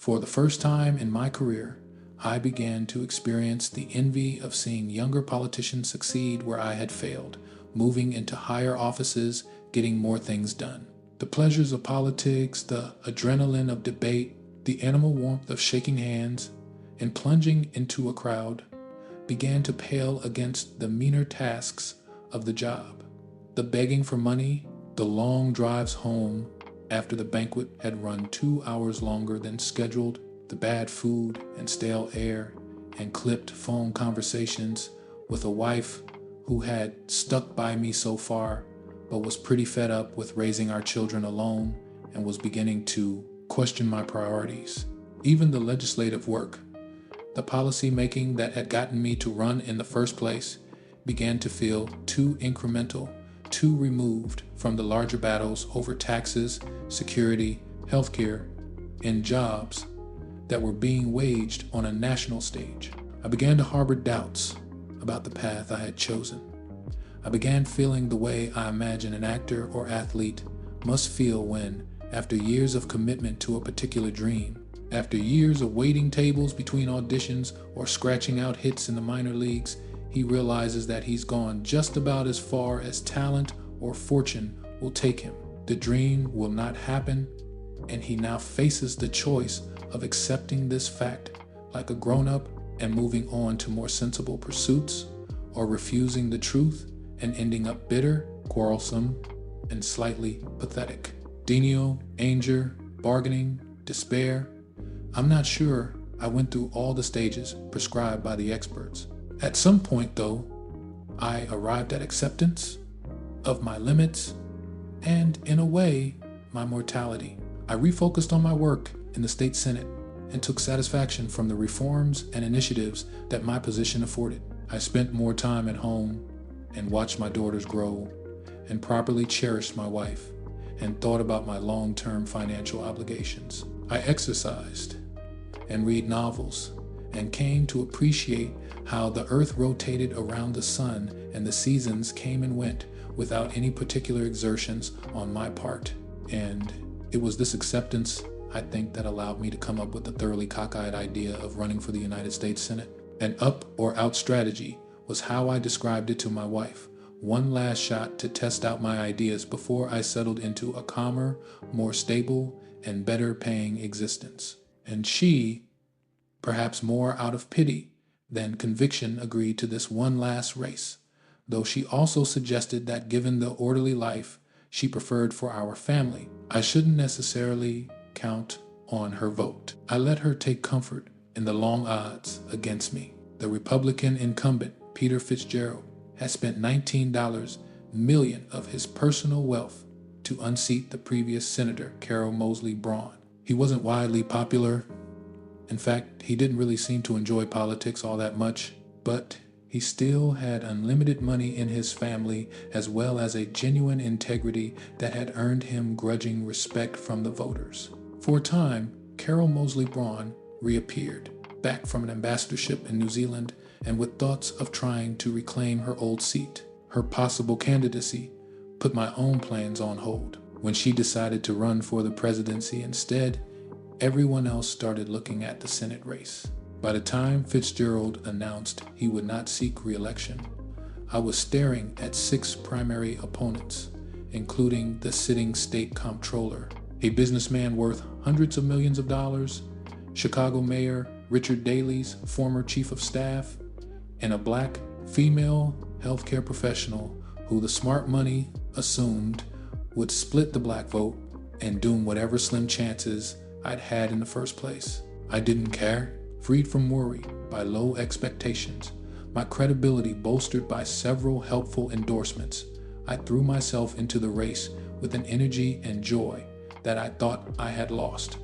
For the first time in my career, I began to experience the envy of seeing younger politicians succeed where I had failed, moving into higher offices, getting more things done. The pleasures of politics, the adrenaline of debate, the animal warmth of shaking hands, and plunging into a crowd began to pale against the meaner tasks of the job. The begging for money, the long drives home after the banquet had run 2 hours longer than scheduled, the bad food and stale air, and clipped phone conversations with a wife who had stuck by me so far, but was pretty fed up with raising our children alone and was beginning to question my priorities. Even the legislative work, the policy making that had gotten me to run in the first place, began to feel too incremental, too removed from the larger battles over taxes, security, healthcare, and jobs that were being waged on a national stage. I began to harbor doubts about the path I had chosen. I began feeling the way I imagine an actor or athlete must feel when, after years of commitment to a particular dream, after years of waiting tables between auditions or scratching out hits in the minor leagues, he realizes that he's gone just about as far as talent or fortune will take him. The dream will not happen, and he now faces the choice of accepting this fact like a grown-up and moving on to more sensible pursuits, or refusing the truth and ending up bitter, quarrelsome, and slightly pathetic. Denial, anger, bargaining, despair. I'm not sure I went through all the stages prescribed by the experts. At some point, though, I arrived at acceptance of my limits and, in a way, my mortality. I refocused on my work in the state Senate and took satisfaction from the reforms and initiatives that my position afforded. I spent more time at home and watched my daughters grow and properly cherished my wife and thought about my long-term financial obligations. I exercised and read novels and came to appreciate how the earth rotated around the sun and the seasons came and went without any particular exertions on my part. And it was this acceptance, I think, that allowed me to come up with the thoroughly cockeyed idea of running for the United States Senate. An up or out strategy was how I described it to my wife. One last shot to test out my ideas before I settled into a calmer, more stable, and better paying existence. And she, perhaps more out of pity than conviction, agreed to this one last race, though she also suggested that given the orderly life she preferred for our family, I shouldn't necessarily count on her vote. I let her take comfort in the long odds against me. The Republican incumbent, Peter Fitzgerald, had spent $19 million of his personal wealth to unseat the previous Senator, Carol Moseley Braun. He wasn't widely popular. In fact, he didn't really seem to enjoy politics all that much, but he still had unlimited money in his family, as well as a genuine integrity that had earned him grudging respect from the voters. For a time, Carol Moseley Braun reappeared, back from an ambassadorship in New Zealand and with thoughts of trying to reclaim her old seat. Her possible candidacy put my own plans on hold. When she decided to run for the presidency instead, everyone else started looking at the Senate race. By the time Fitzgerald announced he would not seek re-election, I was staring at 6 primary opponents, including the sitting state comptroller, a businessman worth hundreds of millions of dollars, Chicago Mayor Richard Daley's former chief of staff, and a black female healthcare professional who the smart money assumed would split the black vote and doom whatever slim chances I'd had in the first place. I didn't care. Freed from worry by low expectations, my credibility bolstered by several helpful endorsements, I threw myself into the race with an energy and joy that I thought I had lost.